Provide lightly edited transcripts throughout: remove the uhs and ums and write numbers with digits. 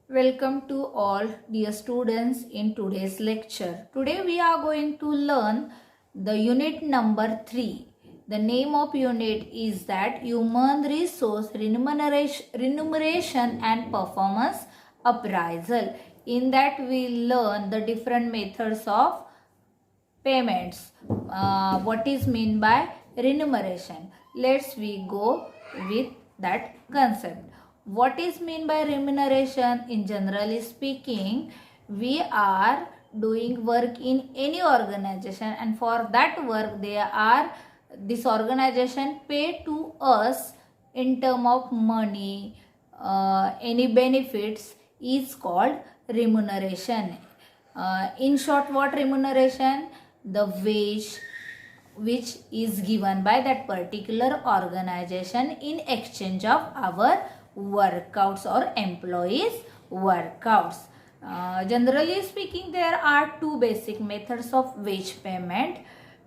Welcome to all dear students in today's lecture. Today we are going to learn the unit number 3. The name of unit is that Human Resource Remuneration and Performance Appraisal. In that we learn the different methods of payments. What is meant by remuneration? Let's we go with that concept. What is meant by remuneration? In generally speaking, we are doing work in any organization, and for that work this organization pay to us in term of money, any benefits is called remuneration. In short, what remuneration? The wage which is given by that particular organization in exchange of our workouts or employees workouts. Generally speaking, there are two basic methods of wage payment.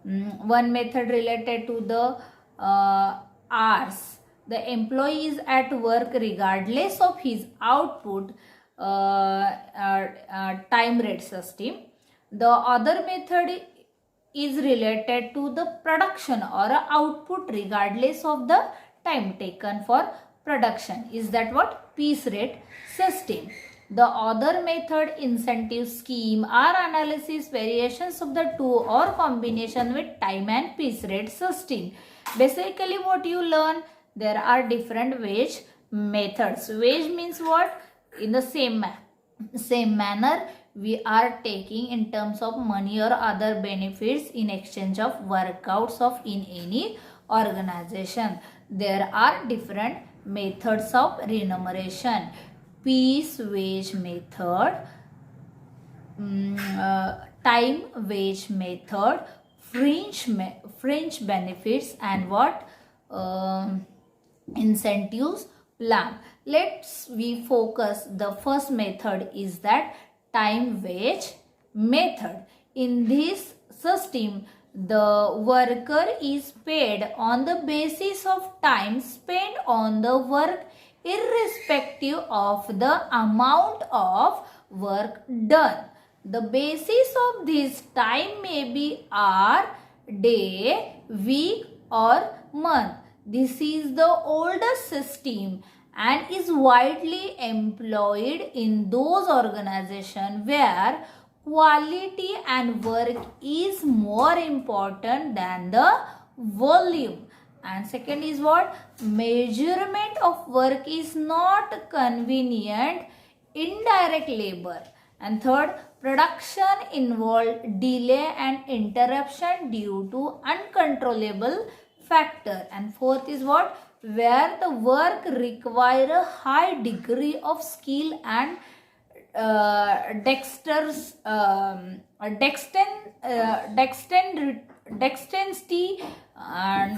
One method related to the hours. The employee is at work regardless of his output, time rate system. The other method is related to the production or output regardless of the time taken for production. Is that what? Piece rate system. The other method, incentive scheme, or analysis variations of the two or combination with time and piece rate system. Basically what you learn, there are different wage methods. Wage means what? In the same manner we are taking in terms of money or other benefits in exchange of workouts of in any organization. There are different methods of remuneration. Piece wage method, time wage method, fringe benefits, and what incentives plan. Let's we focus. The first method is that time wage method. In this system, the worker is paid on the basis of time spent on the work irrespective of the amount of work done. The basis of this time may be hour, day, week, or month. This is the oldest system and is widely employed in those organizations where quality and work is more important than the volume. And second is what? Measurement of work is not convenient, indirect labor. And third, production involved delay and interruption due to uncontrollable factor. And fourth is what? Where the work require a high degree of skill and dexterity.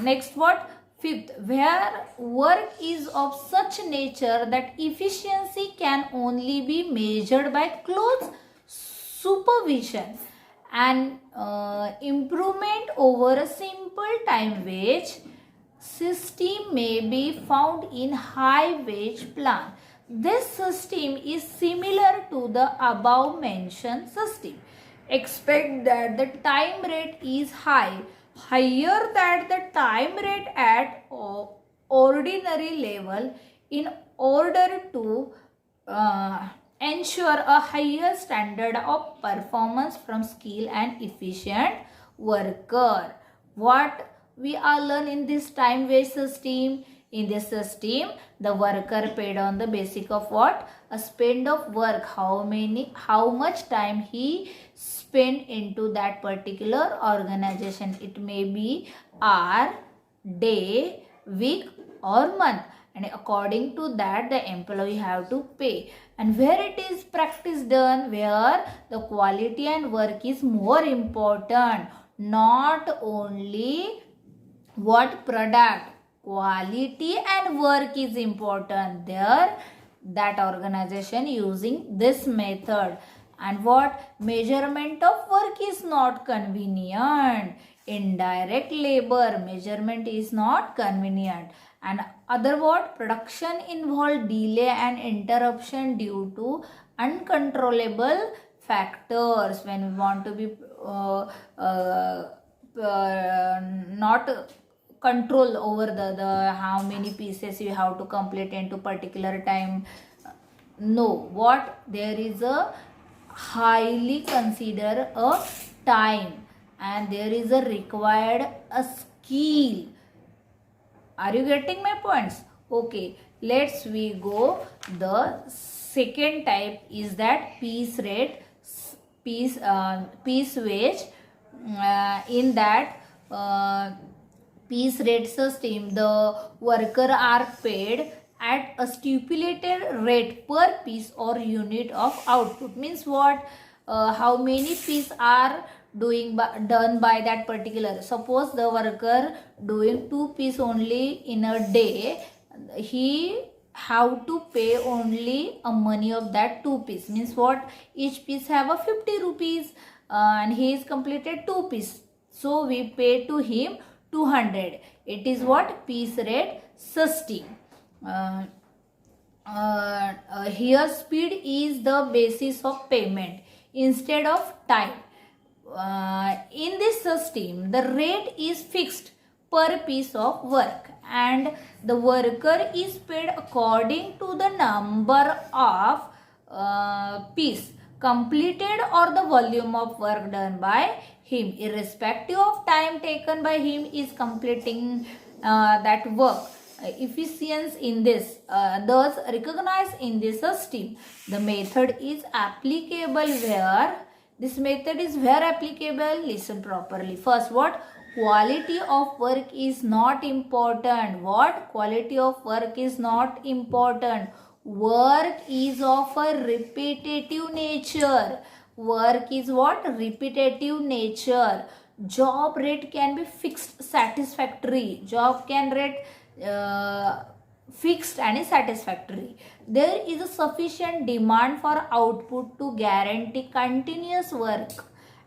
Next what? Fifth, where work is of such nature that efficiency can only be measured by close supervision, and improvement over a simple time wage system may be found in high wage plan. This system is similar to the above mentioned system. Expect that the time rate is higher than the time rate at ordinary level in order to ensure a higher standard of performance from skilled and efficient worker. What we are learn in this time wage system? In this system, the worker paid on the basis of what? A spend of work. How much time he spent into that particular organization. It may be hour, day, week, or month. And according to that, the employee have to pay. And where it is practice done, where the quality and work is more important, not only what product, quality and work is important. There, that organization using this method. And what? Measurement of work is not convenient. Indirect labor measurement is not convenient. And Other what? Production involve delay and interruption due to uncontrollable factors. When we want to be not control over the how many pieces you have to complete into particular time. No, what? There is a highly consider a time, and there is a required a skill. Are you getting my points? Okay, let's we go. The second type is that piece rate, piece wage. In that piece rate system, the worker are paid at a stipulated rate per piece or unit of output. Means what? How many pieces are done by that particular. Suppose the worker doing 2 pieces only in a day, he have to pay only a money of that 2 pieces. Means what? Each piece have a 50 rupees and he is completed 2 pieces. So we pay to him 200. It is what? Piece rate system. Here speed is the basis of payment instead of time. In this system, the rate is fixed per piece of work and the worker is paid according to the number of piece completed or the volume of work done by him, irrespective of time taken by him is completing that work. Efficiency in this thus recognized in this system. The method is applicable where? This method is where applicable? Listen properly. First, what? Quality of work is not important. What? Quality of work is not important. Work is of a repetitive nature. Work is what? Repetitive nature. Job rate can be fixed, satisfactory. Job can rate fixed and satisfactory. There is a sufficient demand for output to guarantee continuous work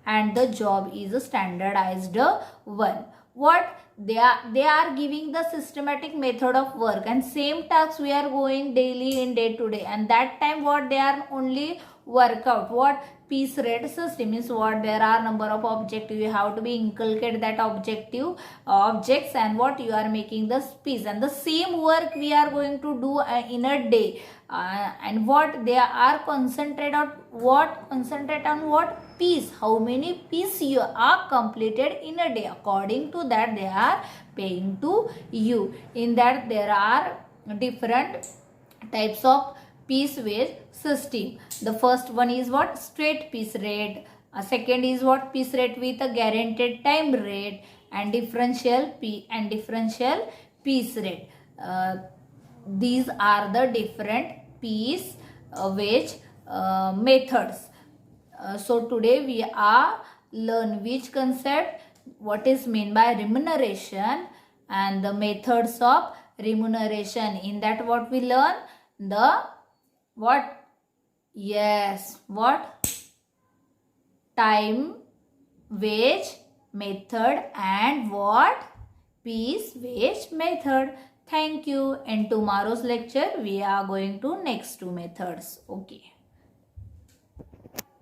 and the job is a standardized one. What? They are giving the systematic method of work and same tasks we are going daily in day to day, and that time what? They are only work out. What? Piece rate system is what? There are number of objectives, you have to be inculcate that objective objects and what? You are making the piece and the same work we are going to do in a day and what? They are concentrate on what? Concentrate on what? Piece. How many piece you are completed in a day, according to that they are paying to you. In that there are different types of piece wage system. The first one is what? Straight piece rate. Second is what? Piece rate with a guaranteed time rate and differential piece rate. These are the different piece wage methods. So today we are learn which concept, what is meant by remuneration and the methods of remuneration. In that what we learn? The what? Yes, what? Time wage method and what? Piece wage method. Thank you. In tomorrow's lecture we are going to next two methods. Okay.